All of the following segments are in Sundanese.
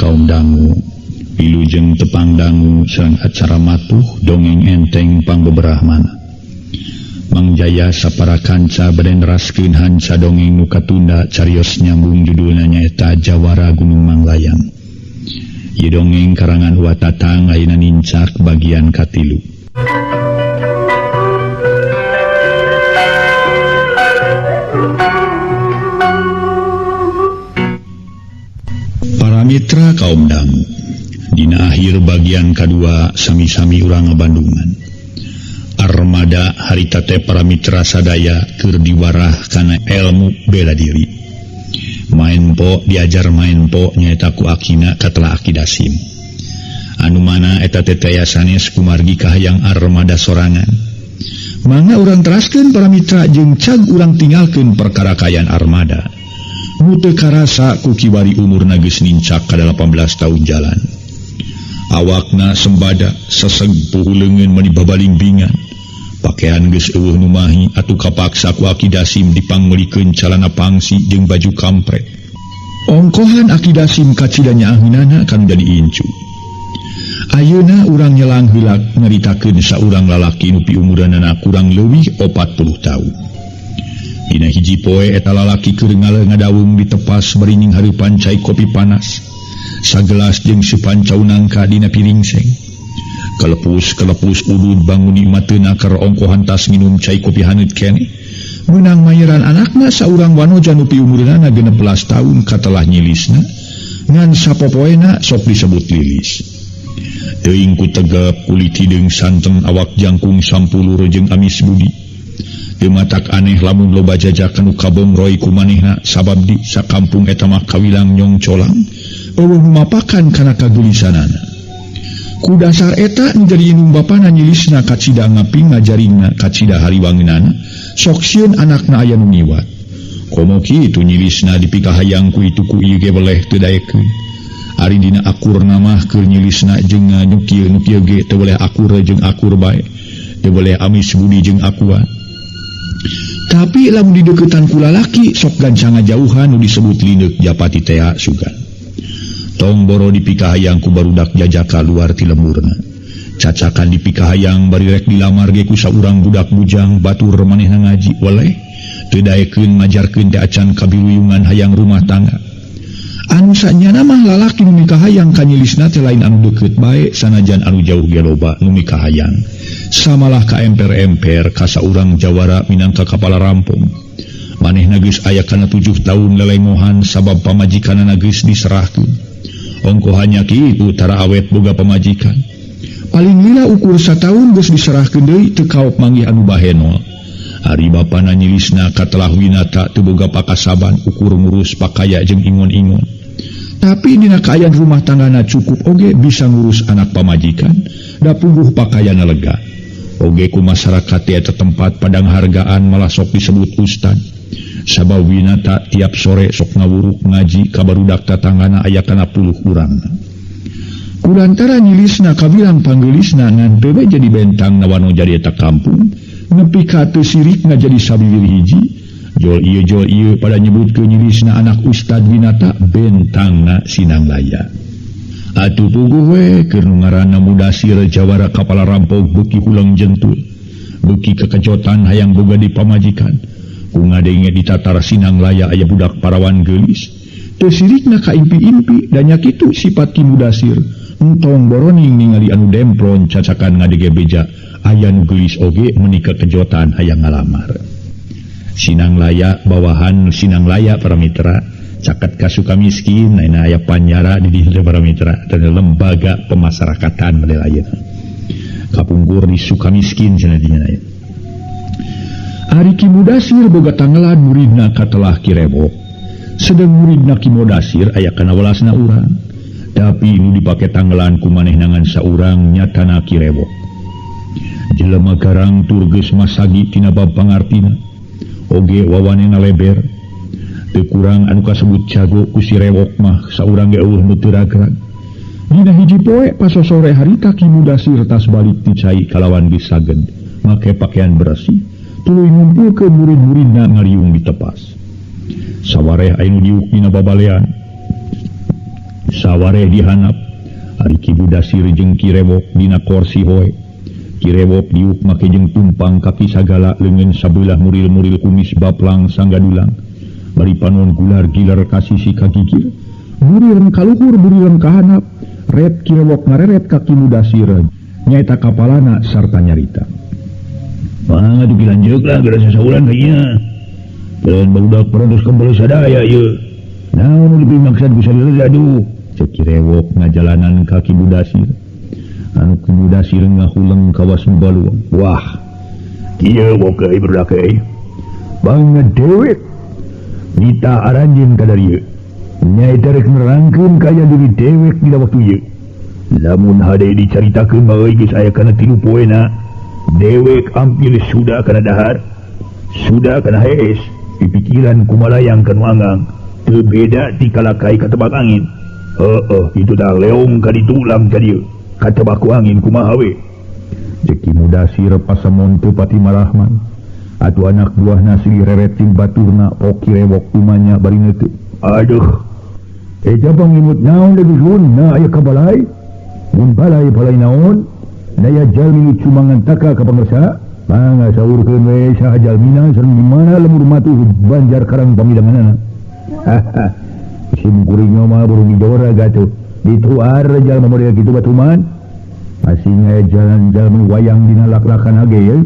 kaum dangu pilujeng tepang dangu sareng acara matuh dongeng enteng pangbeberahmana Mangjaya sapara kanca bade neraskeun hanca dongeng nu katunda carios nyambung judulna nyaeta Jawara Gunung Manglayang. Ieu dongeng karangan Watatang ayeuna nincak bagian katilu. Para mitra kaum dangu dina akhir bagian kedua sami-sami urang ngabandungan armada harita teh para mitra sadaya keur diwarah kana ilmu bela diri main po diajar main po nyaeta ku akina katela Aki Dasim anu mana eta teh sanes kumargi kahayang armada sorangan mangga urang teraskeun para mitra jeung cag urang tinggalkeun perkara kayaan armada nu teu karasa ku kiwari umurna geus nincak ka 18 tahun jalan awakna sembada seseg puhuleungeun meuni babalingbingan pakaian geus eueuh nu mahi atuh kapaksa ku Aki Dasim dipangmeulikeun calana pangsi jeung baju kampret ongkohan Aki Dasim kacida nyaahunana kan jadi incu ayeuna urang nyelang heula nyaritakeun saurang lalaki nu piumuranna kurang leuwih 40 tahun dina hiji poe eta lalaki keur ngadawung di tepas berining hareupan cai kopi panas sagelas jeung supancau nangka dina piring seng kelepus udud bangun imateuna keur ongkohan tas minum cai kopi haneut keneh meunang mayeran anakna saurang wanoja nu piumurna 16 tahun katelah nyilisna ngan sapopoena sok disebut Lilis teuing ku tegep kulit hideung santen awak jangkung sampulur jeung amis budi teu matak aneh lamun loba jajakan nu kabongroy ku manehna sabab di sakampung eta mah kawilang nyong colang eueuh mapakan kana kagulisanana ku dasar eta menjadi indung bapana nyilisna kacida ngaping ngajaringna kacida hariwangeunana sok sieun anakna aya nu niwat komo kitu nyilisna dipikahayang ku itu ku ieu ge beleh teu daekeun ari dina akurna mah keur nyilisna jeung nyukieu ge teu boleh akur jeung akur bae teu boleh amis budi jeung akuan tapi lamun di deukeutan ku lalaki sok gancang ngajauhan nu disebut lindeuk japati tea sugan tong boro dipikahayang ku barudak jajaka luar ti lemurna cacakan dipikahayang bari rek dilamar ge ku saurang budak bujang batur manehna ngaji weleh teu daekeun ngajarkeun teh acan kabiruyungan hayang rumah tangga anu sanyana mah lalaki nu mikahayang ka nyilisna teh lain anu deukeut bae sanajan anu jauh ge loba nu mikahayang samalah ka emper-emper ka saurang jawara minangka kapala rampung manehna geus aya kana 7 tahun lelengohan sabab pamajikanna geus diserahkeun ongkohannya kitu tara awet boga pamajikan paling lila ukur sataun geus diserahkeun deui teu kaop manggih anu bahenol ari bapana nyilisna katelah winata teu boga pakasaban ukur ngurus pakaya jeung ingon-ingon tapi dina kaayaan rumah tanggana cukup oge bisa ngurus anak pamajikan da pungguh pakayana lega oge ku masyarakat eta tempat padang hargaan malah sok disebut ustad sabab winata tiap sore sok ngawuruk ngaji ka barudak tatanggana aya kana 10 urang kulantara nyilisna kabilang panggeulisna ngan teu jadi bentang nawano jadi eta kampung nepi ka teu sirik ngajadi sabibir hiji jol ieu pada nyebutkeun nyilisna anak ustad winata bentangna Sinanglaya atuh puguh we keur ngaranna Mudasir Jawara kapala rampok beuki hulang jentul beuki kekejotan hayang boga di pamajikan ku ngadenge di tatar Sinanglaya aya budak parawan geulis teu sirikna ka impi-impi da nya kitu sifat Ki Mudasir entong boroning ningali anu demplon cacakan ngadege beja aya nu geulis oge meuni kekejotan hayang ngalamar Sinanglaya bawahan Sinanglaya para mitra caket ka Sukamiskin ayeuna aya Panyara di dieu para mitra dan lembaga pemasyarakatan model ayeuna kapungkur di Sukamiskin cenah dinya aya Ari Ki Mudasir boga tanggalan muridna katelah Ki Rebo sedang muridna Ki Mudasir aya kana 12 urang tapi nu dipake tanggalan ku manehna ngan saurang nyatana Ki Rebo jelema garang tur geus masagi tina bab pangartina oge wawanena leber teu kurang anu kasebut jago ku si Rewok mah saurang ge eueuh nu teu ragrag dina hiji poe pasosore harita Ki Mudasir tas balik ti cai kalawan geus saged make pakaian bersih tuluy ngumpulkeun murid-muridna ngariung di tepas sawareh aya nu diuk dina babalean sawware dihanap Ari Kibudasir jeung Kirewok dina kursi hoe Kirewok diuk make jeung tumpang kaki sagala leungeun sabelah muril-muril kumis baplang sanggadulang bari panon gular gilar kasisi kagigir murireun kaluhur murireun kahanap red Kirewok ngareret ka Kibudasir nyaeta kapalana sarta nyarita mangga dilanjeuk lah geura sasahulan kaynya dan barudak perantos kembali sadaya ieu naon lebih maksud ku sadaya aduh cek Kirewok ngajalanan ka Kibudasir anu Kibudasir ngahuleng kawas baluang wah kieu bokeh budak euy banget dewek nita aranjeun ka dari ieu nyaeta rek nerangkeun ka aya diri dewek dina waktu ieu lamun hade dicaritakeun mah geus aya kana 3 poena dewek ampil sudah kana dahar sudah kana hees pipikiran kumalayang kanu anggang teu beda ti kalakai ka tebak angin itu dah leong ka ditulang ka dieu ka tebak ku angin kumaha we cek Kibudasir pasamon teu pati marahman atuh anak buahna si rereting baturna pok Kirewok kumanya bari neuteut aduh eja pangimut naon deui sun na aya kabalai mun balai naon daya jalmi cumangan taka ka pangersa mangga saurkeun we saha jalmina sareng di mana lemur matuh banjar karang pamidanganna sim kuring mah burung jora gatuh dituar jalma model kitu batuman asing aya jalan jalmi wayang dina laklakan age ye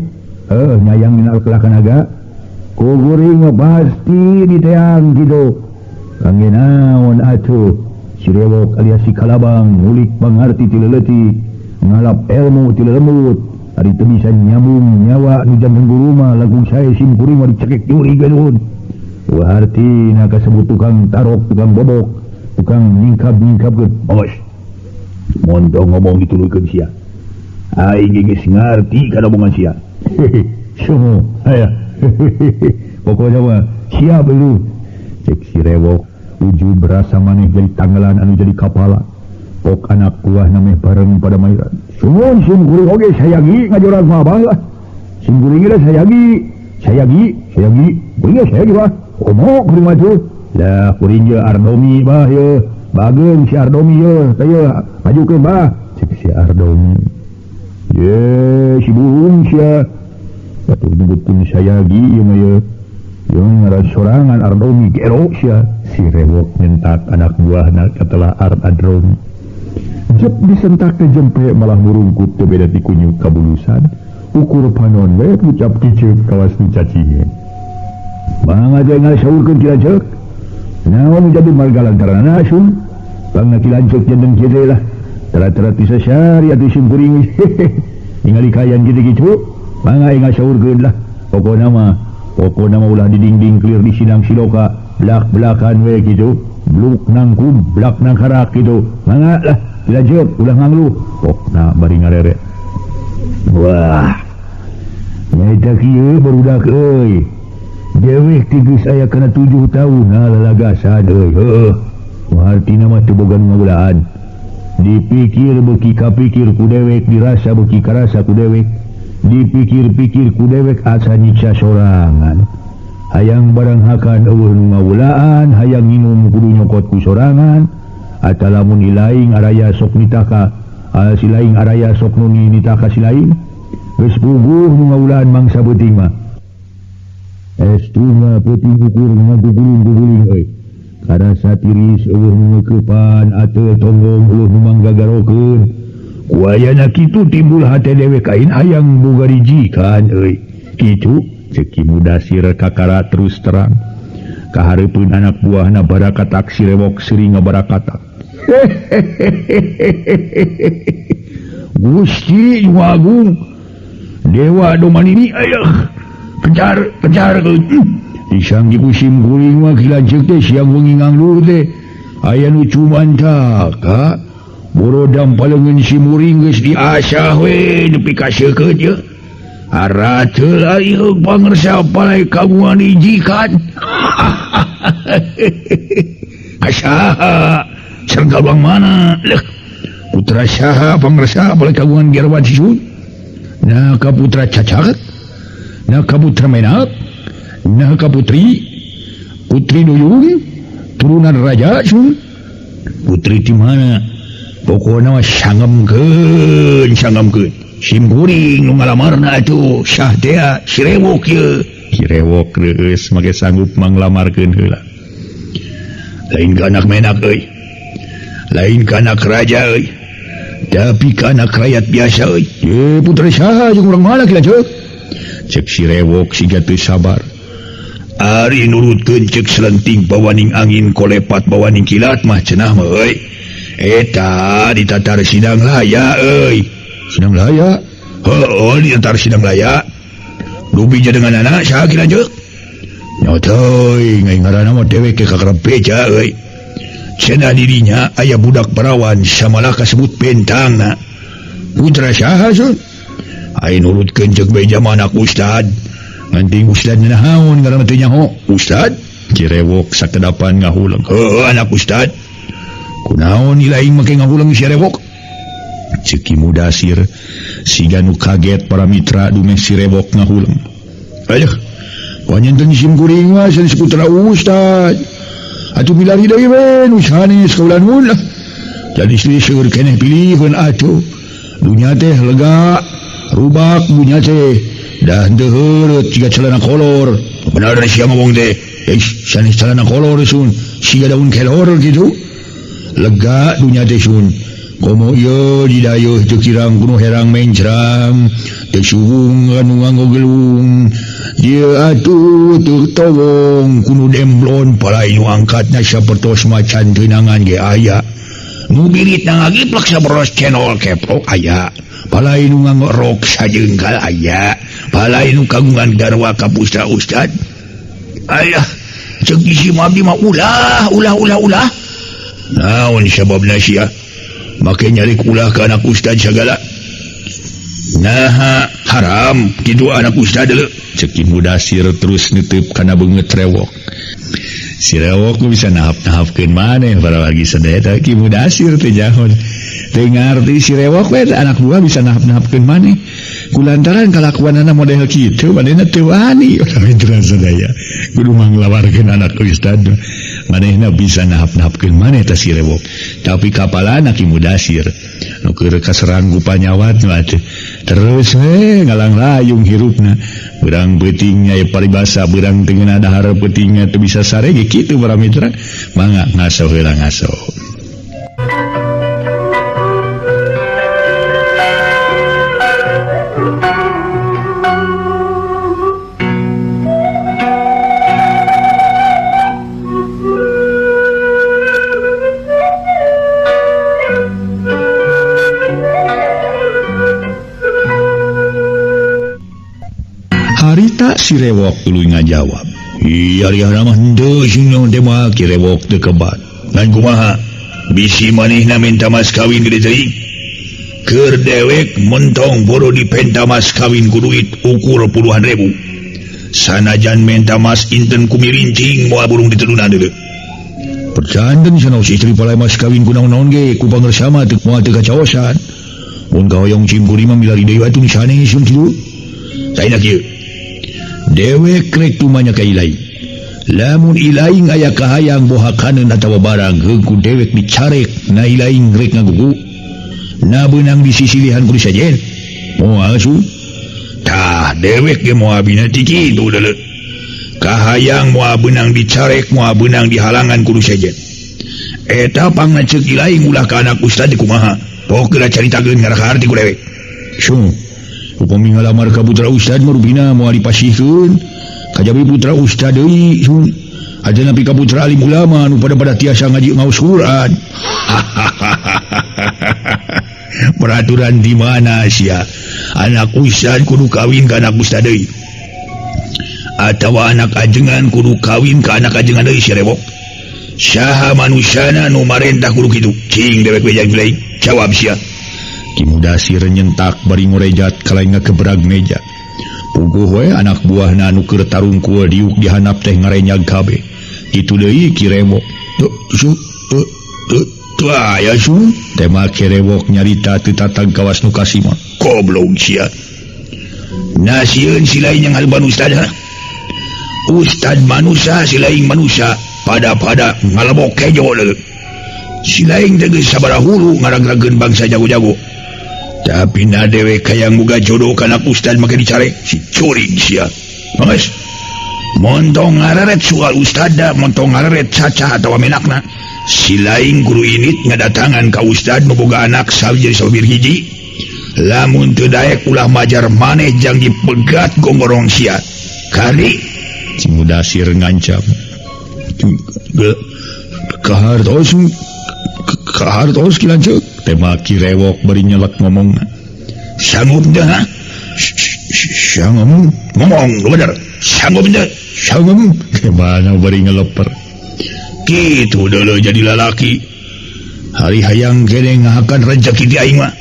nyayang dina laklakan aga ku kuring mah pasti diteang kitu kangge naon atuh Kirewok alias si Kalabang ngulik pangarti ti leuleutik ngalap ilmu ti lembut ari teu bisa nyambung nyawa nu janten guru mah lagung sae sim kuring mah dicekek nyuri gaduhun wah artina kasebut tukang tarok tukang bobok tukang ningkap-ningkapkeun bos montong ngomong dituluykeun sia aing geus ngarti kana omongan sia somo aya pokoknya mah siap lu cek si Rewok ujub berasa maneh jadi tanggalan anu jadi kapala pok anak buah nameh bareng pada mairan sumun sim kuring oge sayagi ngajorang mah bangga sim kuring geus sayagi kuring sayagi mah komo kuring mah tuh lah kuring je Ardomi bah ye bageun si Ardomi ye teu majukeun bah cek si Ardomi ye si buhung sia atuh nyebutkeun sayagi ieu mah ye yang ngaran sorangan Ardomi gero sia si Rewok nyentak anak buahna katelah Ardomi jep disentak ke jempe malah murungkut teu beda ti kunyu kabulusan ukur panon we ucap kiceuk kawas nu cacingin mangga teh ngasaurkeun kilanceuk naon jadi marga lantaran asun bangna kilanceuk jeung kieu lah tara-tara ti sasari atuh sim kuring ningali kayan kitu-kitu mangga ngasaurkeun lah pokona mah ulah didingding clear di sidang siloka blak-blakan we kitu bluk nangkum blak nang harak kitu mangga lah dilanjut ulah ngangluh pokna bari ngarere wah nyaeta kieu barudak euy dewek ti geus aya kana 7 tahun lalagasan euy heuh artina mah teu boga ngaulaan dipikir beuki kapikir ku dewek dirasa beuki karasa ku dewek dipikir-pikir ku dewek asa nyiksa sorangan hayang barang hakan eueuh nu ngaulaan hayang nginum kudu nyokot ku sorangan atau lamun ilaing araya sok nitaka si laing araya sok nuni nitaka si laing geus puguh nu ngaulaan mangsa beuting mah estuna peuting ukur ngaguguling-guguling euy karasa tiris eueuh nu ngeukepan ateu tonggong eueuh nu manggagarokeun ku ayana kitu timbul hate dewek kain hayang boga rijikan euy kitu cek Kibudasir kakara terus terang kahareupeun anak buahna barakatak si Rewok sering ngabarakatak Gusti Agung Dewa Domanini ayah kejar disanggi kusim kuring mah kilanceuk teh siang wengi ngangluh teh aya nu cuman taka borodam paleungeun si muring geus diasah we nepi ka seukeut ye ara teu ayeung pangersa palai kamuan ijikan asaha serga bang mana leh putra saha pangersa palai kagungan gerwan sisun nah ka putra cacat nah ka putra menak nah ka putri Duyung turunan raja sun putri di mana pokoknya sangam ke simkuring nu ngalamarna atuh Syahtea Sirewok ye Sirewok geus make sanggup manglamarkeun heula lain ka anak menak euy lain ka anak raja euy tapi ka anak rakyat biasa euy putra saha jeung urang mana kira cek Sirewok siga teu sabar ari nurutkeun cek selenting bawaning angin kolepat bawaning kilat mah cenah mah euy eta ditatar sidang laya euy sidang laya heuh ditatar sidang laya dubija dengan anak saha kira ceuk nyotoy ngai ngaranna mah dewek ke kakarep beja euy cenah dirinya aya budak perawan samalah kasebut bentangna putra saha sun ai nurutkeun cek beja mah anak ustad nganting ustad nahaun ngaranna teh nyaho ustad Sirewok sakedapan ngahulang heuh anak ustad kunaon ilaing make ngahulang Sirewok ceki Mudasir siga nu kaget para mitra dumeh Sirewok ngahulang aya panjenengan simkuring mah sanes putra ustad atuh milari deui we nu sanes kaulanun lah jadi seueur keneh pilihkeun atuh dunya teh lega rubak dunya teh dah teu heureut jiga celana kolor benar sia ngomong teh sanes celana kolor sun siga daun kelor gitu lega dunya teh sun komo ieu didayeuh teu kirang kuno herang mencrang teu suhung anu nganggo gelung ieu atuh teu towong kuno demblon palai nu angkatna sapertos macan teunangan ge aya nu biritna ngagiplek saberos cenol keprok aya palai nu nganggo rok sajeungkal aya palai nu kagungan garwa ka putra ustad aya ceuk isi abdi mah ulah naon sababna sia make nyari ulah ke anak ustad segala nah haram kitu anak ustad deuleu cek Mudasir terus niteup kana beungeut Rewok Sirewok bisa nahap-nahapkeun maneh para lagi sadaya Ki Mudasir teh jahon teu ngarti Sirewok we anak buah bisa nahap-nahapkeun maneh kulantaran kalakuanana model kitu manehna teu wani urang mitra sadaya kudu manglawarkeun anak ustad manehna bisa nahap-nahapkeun maneh ta Sirewok tapi kapalana Ki Mudasir nu keur kaserang ku panyawat mah terus ngalang layung hirupna urang peuting nya paribasa urang teu ngeunah dahar peutingna teu bisa sarege kitu para mitra mangga ngaso heula ngaso Sirewok tuluy ngajawab ari mah henteu sing teh mah Sirewok teu kebat ngan kumaha bisi manehna minta mas kawin gede teuing keur dewek mentong boro dipenta mas kawin ku duit ukur puluhan ribu sanajan menta mas inten kumirincing moal burung ditedunan deuleu percanten sanaos istri palai mas kawin ku naon-naon ge ku pangersama teu moal teu kacaosan mun kahoyong cimkuri mah milari deui atuh sanes kitu saena kieu dewek rek tumanya ka ilaing lamun ilaing aya kahayang bohakaneun atawa barang heungku dewek dicarek na ilaing rek ngagugu na beunang di sisilihan kudu sajen moal su tah dewek ge moal bina ti kitu deuleu kahayang moal beunang dicarek moal beunang dihalangan kudu sajen eta pangna ceuk ilaing ulah ka anak ustad kumaha pokokna caritakeun ngaraharti ku dewek su upami ngalamar ka putra ustad marubina moal dipasihkeun kajabi putra ustad deui sun ajeuna pi ka putra alim ulama anu pada tiasa ngaji ngaos Quran peraturan di mana sia anak ustad kudu kawin ka anak ustad deui atawa anak ajengan kudu kawin ka anak ajengan deui Sirewok saha manusiana nu marentah kudu kitu cing dewek we jeung lain jawab sia Ki Mudasir nyentak bari ngorejat kalaing ngakebrag meja puguh we anak buahna anu keur tarungkul diuk dihanap teh ngarenyag kabeh kitu deui Sirewok teu aya sun tema Sirewok nyarita teu tatag kawas nu kasima goblok sia nasieun si lain yang halban ustad ustad manusia si lain manusia pada ngalebok kejo deuleu silaing teges sabaraha hulu ngarag-rageun bangsa jago-jago. Tapi na dewek kayang muga jodoh kana ustad make dicare si curig sia. Mangos. Montong ngararet soal ustada, montong ngararet caca atau menakna. Silaing guru init ngadatangan ka ustad boga anak sabjir sabir hiji. Lamun teu daek ulah majar maneh jang dipegat gongorong sia. Kali si Mudasir ngancam. Kahartos kilanceuk tema Kirewok bari nyelek ngomongna. Sanggup dah. Sanggup ngomong bener. Sanggup dah. Sanggup kemana bari ngeleper. Kitu dulu jadi lalaki. Hari hayang kene ngahakan rezeki di aing mah.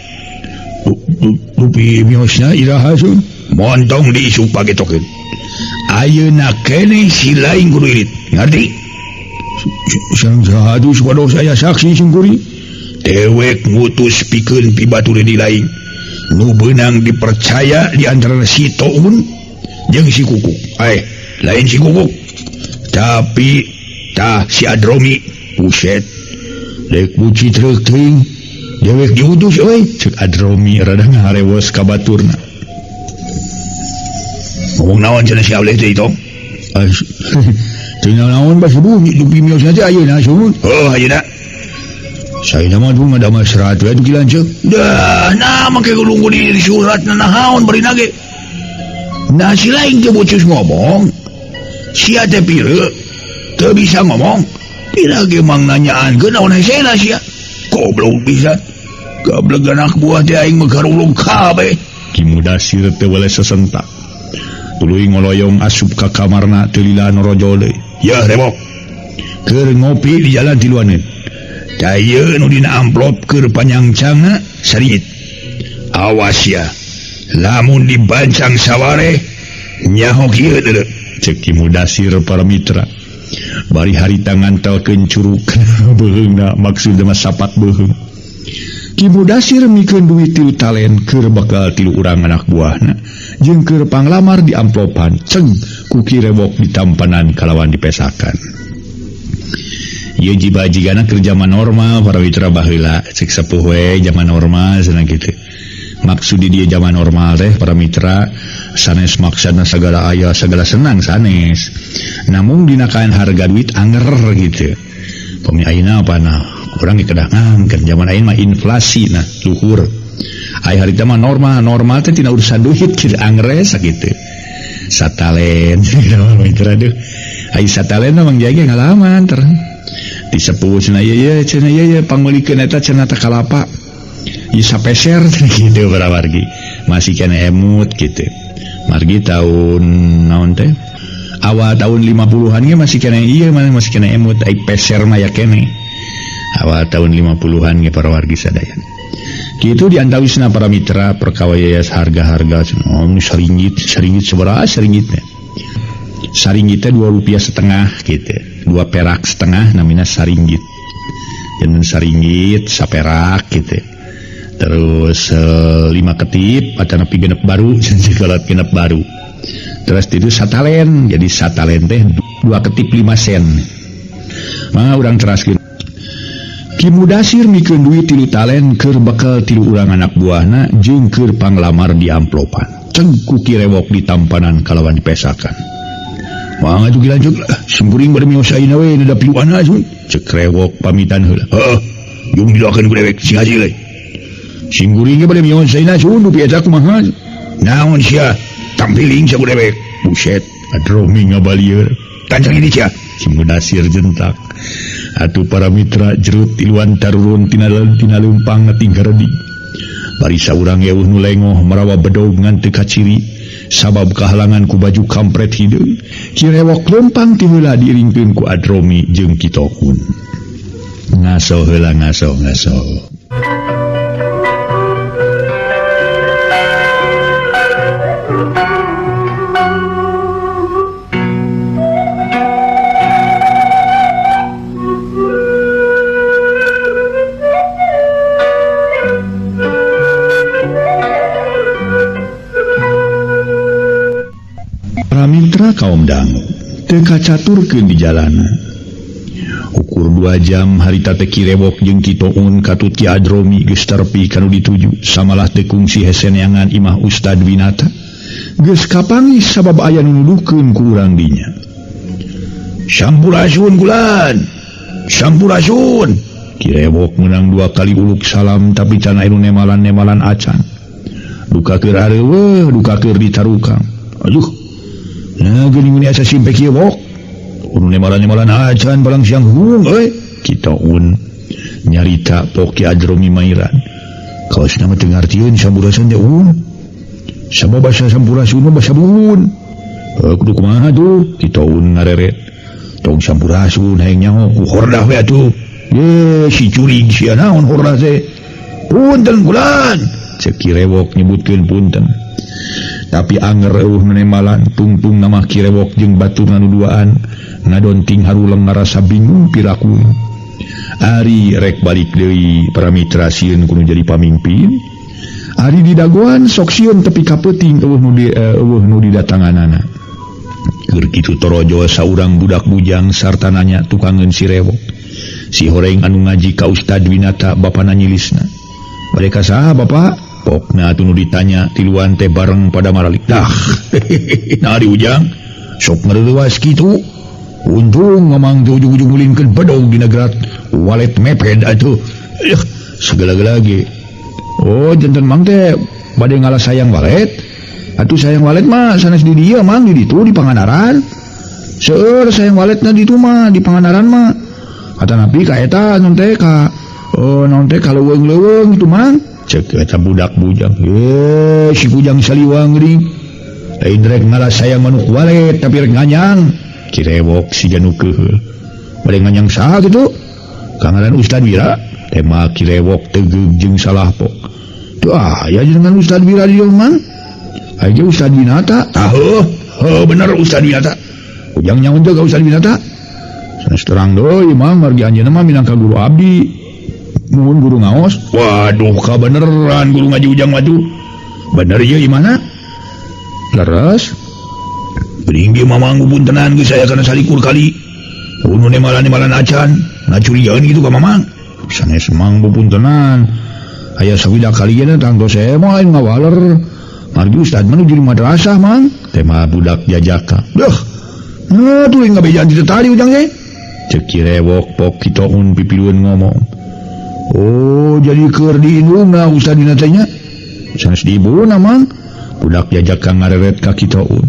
Rupi miosna iraha sun. Montong diisu pagetokeun. Ayeuna kene silaing guru irit. Ngerti? Sang sahadu supados saya saksi singkuri. Dewek ngutus pikeun pibature di lain. Nu beunang dipercaya di antara si Toun jeung si Kuku. Lain si Kuku. Tapi tah si Adromi buset. Dek buci treuk teuing. Dewek diutus euy. Ceuk Adromi rada ngaharewos ka baturna. Ngomong naon cenah si Ableh teh itu? Cenah naon bas bumi dupi mios aja ayeuna sun. Oh ayeuna. Saya mah dulu ngadama serat we duki lanceuk. Dah nah make gulunggu di surat nahaon bari nage. Nah si lain teh bocus ngomong. Sia teh pireu teu bisa ngomong. Pira ge mang nanyaankeun naon hesena sia. Goblok pisan. Gablek anak buah teh aing mah garulung kabeh. Ki Mudasir teh weles sesentak. Tuluy ngoloyong asup ka kamarna teu lila norojo deui. Ya Rebok. Keur ngopi di jalan tiluaneun. Daya nu dina amplop keur panyangcangna saringit. Awas ya. Lamun dibancang saware nyaho kieu deuleu. Ceuk Ki Mudasir para mitra. Bari harita ngantelkeun curug beheungna maksudna mah sapat beheung. Ki Mudasir mikeun duit 3 talen keur bakal 3 urang anak buahna jeung keur panglamar di amplopan ceng ku Kirewok ditampanan kalawan dipesakan. Ieu jibajigana keur zaman normal para mitra baheula ceuk sepuh we zaman normal cenah kitu. Maksud di dia zaman normal teh para mitra sanes maksudna sagala aya sagala senang sanes. Namun dina kaen harga duit anger gitu. Pami ayeuna apa nah urang kedah ngangkeun zaman ayeuna mah inflasi nah luhur. Aya harita mah normal teh tina urusan duit kieu angre sakitu. Satalen mitra deuh. Ai satalen mah mang jage ngalaman ter. Disepuh cenah ieu pangmeulikeun eta cenah teh kalapa. Ieu sapeser kitu para wargi. Masih kena emut kitu. Margi tahun naon teh? Awal tahun 50-an ge masih kena ieu masih kena emut ai peser mah ya kene. Awal tahun 50-an ge para wargi sadaya. Kitu diantawisna para mitra perkawayas harga-harga saringgit sabaraha saringgitna. Saringgit teh 2 rupiah setengah gitu. 2 perak setengah namina saringgit. Jeung saringgit saperak gitu. Terus 5 ketip atanapi genep baru sekolat genep baru. Terus itu satalen, jadi satalen teh 2 ketip 5 sen. Mangga urang teraskeun. Ki Mudasir mikeun duit 3 talen keur bakal 3 urang anak buahna jeung keur panglamar di amplopan. Ceng ku Kirewok ditampanan kalawan dipesakan. Mangga tuh lanjut lah. Simkuring bade mios ayeuna we da piluana sun. Ceuk Rewok pamitan heula. Heeh. Yung didoakeun ku dewek sing haji le. Simkuring bade mios ayeuna sun dupi eta kumaha? Naon sia? Tampiling sa ku dewek. Buset, Adromi ngabalieur. Kancang ini sia. Si Mudasir jentak. Atuh para mitra jerut tiluan tarurun tina leumpang ngating haredik. Bari saurang eueuh nu lengoh marawa bedog ngan teu kaciri. Sabab kehalangan ku baju kampret hideung. Kirewok lempang ti heula diringkeun ku Adromi jeung Ki Toun. Ngaso heula ngaso. Mitra kaum dangu teu kacaturkeun di jalanan. ukur 2 jam harita tekirewok jeung kitoun katut Ki Adromi geus terpi kanu dituju samalah tekung si heseneangan Imah Ustad Winata geus kapangis sabab aya nu nuduhkeun ku urang dinya. Sampurasun Gulan, sampurasun. Kirewok menang 2 kali uluk salam tapi can anu nemalan-nemalan acan. Duka keur hareueuh, duka keur ditarukang. Aduh. Nah geuning asa simpe Kirewok. Unu nemalan-nemalan acan balang siang hung kitoun nyarita pok Ki Adromi mairan. Kaosna mah teu ngartieun sampurasun teh un. Sabab basa sampurasun mah basa buhun. Kudu kumaha tuh kitoun ngareret. Tong sampurasun hayang nyaho ku hordah we atuh. Ye si curig sia naon hordah teh. Punten Gulan. Cek Kirewok nyebutkeun punten. Tapi anger eueuh nemalan tungtung nama Kirewok jeung batur anu duaan ngadonting harulang ngarasa bingung piraku. Ari rek balik deui paramitra sieun kudu jadi pamimpin. Ari di dagoan sok sieun tepi ka peuting eueuh nu didatanganana. Keur kitu torojo saurang budak bujang sarta nanya tukangeun si Rewok. Si horeng anu ngaji ka Ustad Winata bapana nyilisna. Mereka saha Bapak? Pokna atuh nu ditanya tiluan teh bareng pada maralik. Dah. Nah di ujang sok ngareuwas kitu. Untung ngomong teh ujung-ujung ngulinkeun bedog di negara walet meped atuh. Segala-gala ge. Oh, janten mang teh bade ngalah sayang walet. Atuh sayang walet mah sanes di dieu mang di ditu di Pangandaran. Seueur sayang waletna ditu mah di Pangandaran mah. Kata napi ka eta non teh ka non teh ka leuweung-leuweung itu mang. Cek eta budak bujang. Si bujang saliwang geuning. Lain rek ngalah sayang manuk walet tapi rek nganyang. Kirewok si janu keheul. Bade nganyang saha kitu? Kangaran Ustad Wira. Tema Kirewok tegeug jeung salahpok. Tuh aya dengan Ustad Wira di dieu mang. Aya Ustad Winata. Heuh bener Ustad Winata. Ujang nyaon teh ka Ustad Winata. Sanes terang deui mang margi anjeunna mah minangka guru abdi. Nuhun guru ngaos. Waduh ka beneran guru ngaji ujang mah tuh. Bener ieu imana? Leres. Geuning ge mamang puntenan geus saya kana salikur kali. Unu nemalan-nemalan acan, ngacurieun kitu ka mamang. Sanes mang puntenan. Aya sawida kalian tangtos saya mah lain ngawaler. Margi Ustad mah jadi madrasah mang. Tema budak jajaka. Duh. Nah tuh ngabejaan di tadi ujang ge. Cek Kirewok pok kitoun pipilueun ngomong. Oh, jadi keur diindungna Ustad dina teh nya. Sanes diibuna mang. Budak jajaka ngareret ka kitoun.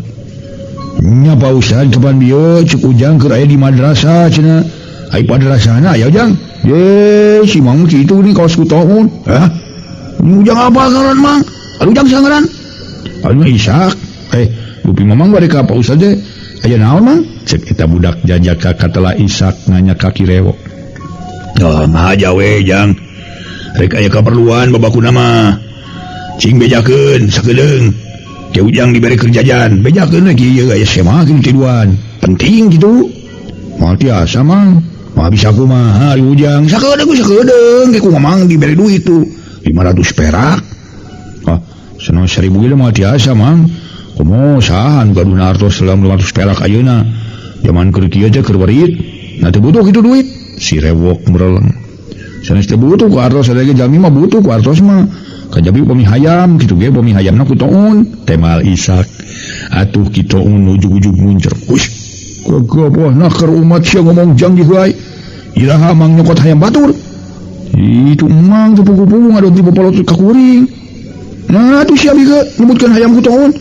Nya Pak Ustad depan bieu cek ujang keur aya di madrasah cenah. Ai madrasahna aya ujang. Ye, si mang kitu ni kaos kitoun. Hah? Ini ujang apa ngaran mang? Anu ujang sangaran? Anu Ishak. Lupi mamang bade ka Pak Ustad teh. Aya naon mang? Cek eta budak jajaka katelah Ishak nanya ka Kirewok. Ngaja we jang. Rek aya kaperluan babakuna mah. Cing bejakeun sakeuleung. Ke ujang dibere kerjaan. Bejakeun we kieu aya semakin tiduan. Penting kitu. Moal tiasa mang. Mah bisa kumaha ari ujang. Sakeudeung ke ku mamang dibere duit tu 500 perak. Senang 1000 ge mah tiasa mang. Komo sahan gaduna artos 500 perak ayeuna. Zaman keur kieu teh keur beurit. Na teu butuh kitu duit. Si Rewok mereleng. Sanes teh butuh ku artos sadaya jami mah butuh ku artos mah. Kajabi pami hayam kitu ge pami hayamna ku toun. Temal Ishak. Atuh kitoun ujug-ujug muncer. Wis. Kagabahna keur umat sia ngomong jang diheulai. Iraha mang nyokot hayam batur. Itu emang teu pugu-pugu ngadon ti popolot ka kuring. Nah atuh sia bieu nyebutkeun hayam ku toun.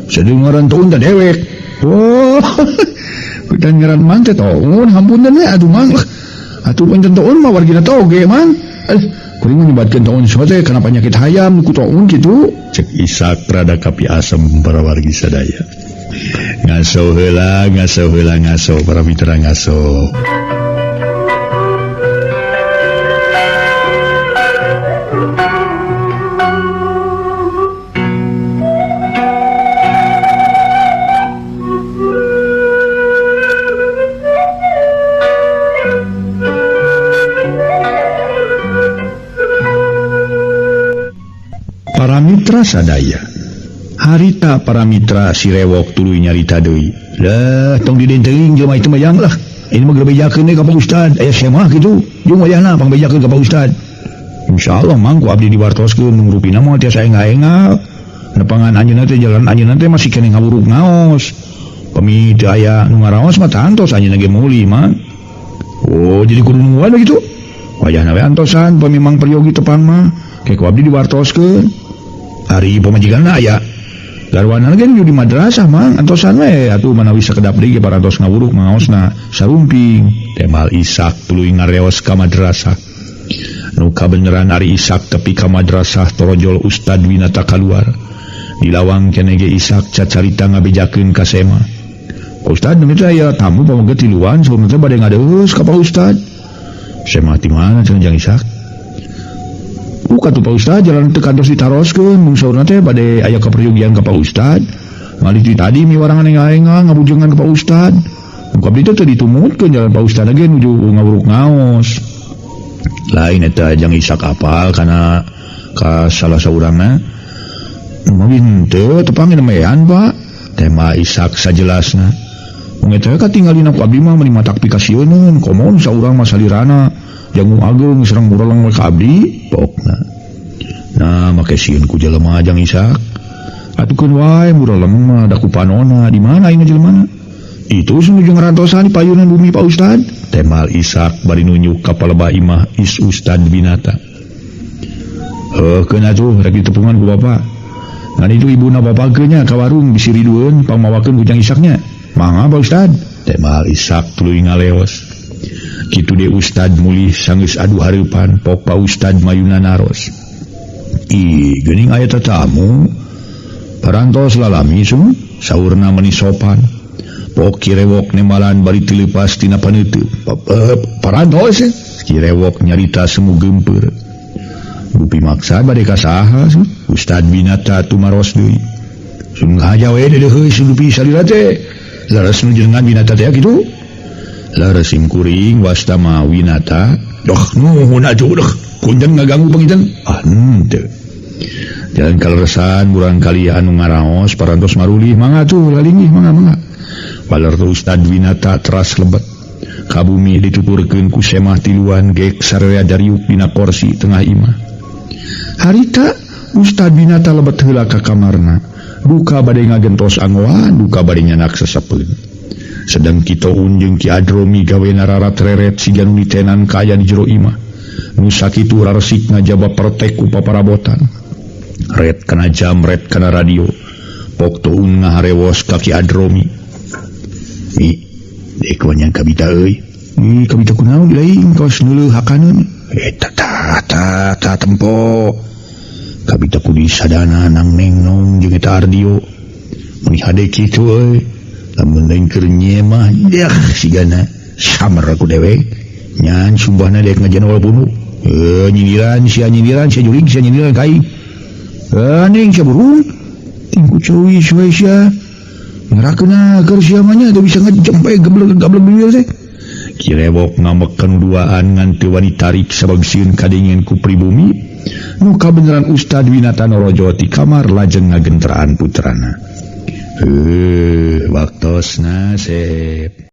Sadeungaran toun teh dewek. Oh. Dan ngaran mang teh toun hampunten we atuh mang. Atuh pancen toun mah wargina toge mang. Kuring nyebatkeun toun sote kana panyakit hayam ku toun kitu. Cek Ishak rada kapi asem para wargi sadaya. Ngaso heula para mitra ngaso. Para mitra sadaya. Harita para mitra si Rewok tuluy nyarita deui. Lah tong didenteuing jelema itu mah yang lah. ini mah bejakeun deui ka Pak Ustad aya semah kitu jeung wayahna pangbejakeun ka Pak Ustad. Insyaallah mang ku abdi diwartoskeun nu rupina mah tiasa engal-engal nepangan anjeunna teh jalan anjeunna teh masih kene ngawuruk ngaos pami teu aya nu ngaraos mah tantos anjeunna ge meuli mah. Oh jadi kudu nungguan gitu wayahna we antosan pami mang peryogi tepang mah ke ku abdi diwartoskeun ari pamajikanna aya garwana ge di madrasah mang antosan we atuh manawi sakedap deui ge parantos ngawuruk ngaosna sarumping temal Ishak tuluy ngareos ka madrasah. Nu kabeneran ari Ishak tepi ka madrasah torojol Ustad Winata kaluar dilawang kene ge Ishak cacarita ngabejakeun ka Sema. Ustad nu teh aya tamu pamangga tiluan saurna teh bade ngadeus ka Pak Ustad. Sema ti mana cenah jang Ishak? Bukan tuh Pak Ustad jalan teu kantos ditaroskeun mun saurna teh bade aya kaperyogian ka Pak Ustad. Ngalih ti tadi miwarangan enga-enga ngabujengan ka Pak Ustad. Muka abdi teh ditumutkeun jalan Pak Ustad ge nuju ngawuruk ngaos. Lain eta jang Ishak apal kana ka salah saurangna mungkin teu tepangin mean Pak tema Ishak sajelasna mung eta katinggalina ku abdi mah meuni matak pikasieun komo saurang mah salirana jangu ageung sareng muralang ka abdi pokna nah make sieun ku jelema jang Ishak atukeun wae muralang mah da ku panonna di mana aing jelemana itu senuju ngarantosan di payunan bumi Pak Ustad. Temal Ishak bari nunjuk ka palebah imah is Ustad Binata. Keuna tuh rek ditepungan ku bapa. Ngan itu ibuna bapageunya ka warung disiridueun pangmawakeun ku jang Ishaknya. Mangga Pak Ustad. Temal Ishak tuluy ngaleos. Kitu de Ustad mulih sanggeus adu hareupan pok Pak Ustad mayuna naros. Ih, geuning aya tatamu. Parantos lalami sun saurna meuni sopan. Pok kirewok nemalan bari tilepas tina paneuteut. Parantos kirewok nyarita semu gempeur. Bupi maksa bade ka saha Ustad Binata tumaros deui. Sun ngahaja we deudeuh sudupi salira teh. Laras nu jenengan Binata teh kitu. Laras simkuring wasta mah Winata. Doh nuhun atuh doh. Kunjang ngaganggu pangitan. Henteu. Jalan kaleresan burang kali anu ngaraos parantos marulih mangga tuh lalingih mangga. Balar Ustad Winata teras lebet ka bumi dituturkeun ku semah tiluan gek sararea dariuk dina kursi tengah imah. Harita Ustad Winata lebet heula ka kamarna duka bade ngagentos angoan duka bade nyanak sesepeun. Sedang Kitoun jeung Ki Adromi gawena rarat reret siga nu ditenan ka aya di jero imah. Nu sakitu raresik ngajaba pertek ku paparabotan. Ret kana jam ret kana radio. Pok Toun ngaharewos ka Ki Adromi. Dek wanyang kabita euy. Kabita kunaon dilaing kaos neuleuh hakaneun. Ta tempo. Kabita kudi sadana nang nengnong jeung eta ardio. Mun hade kitu euy. Lamun lain keur nyemah dah sigana samar aku dewe. Nyan sumbahna dek ngajanol bunuh. Nyindiran sia juring sia nyindiran kai. Ning sia burung. Tingku cuy sia. Ngerakena keur siamanya teu bisa ngejempe geblek bibir teh. Kirewok ngamekeun duaan ngan teu wani tarik sabagsieun kadengin ku pribumi. Nu kabeneran Ustad Winata norojo ti kamar lajeng ngagenteraan putrana. Waktosna sep.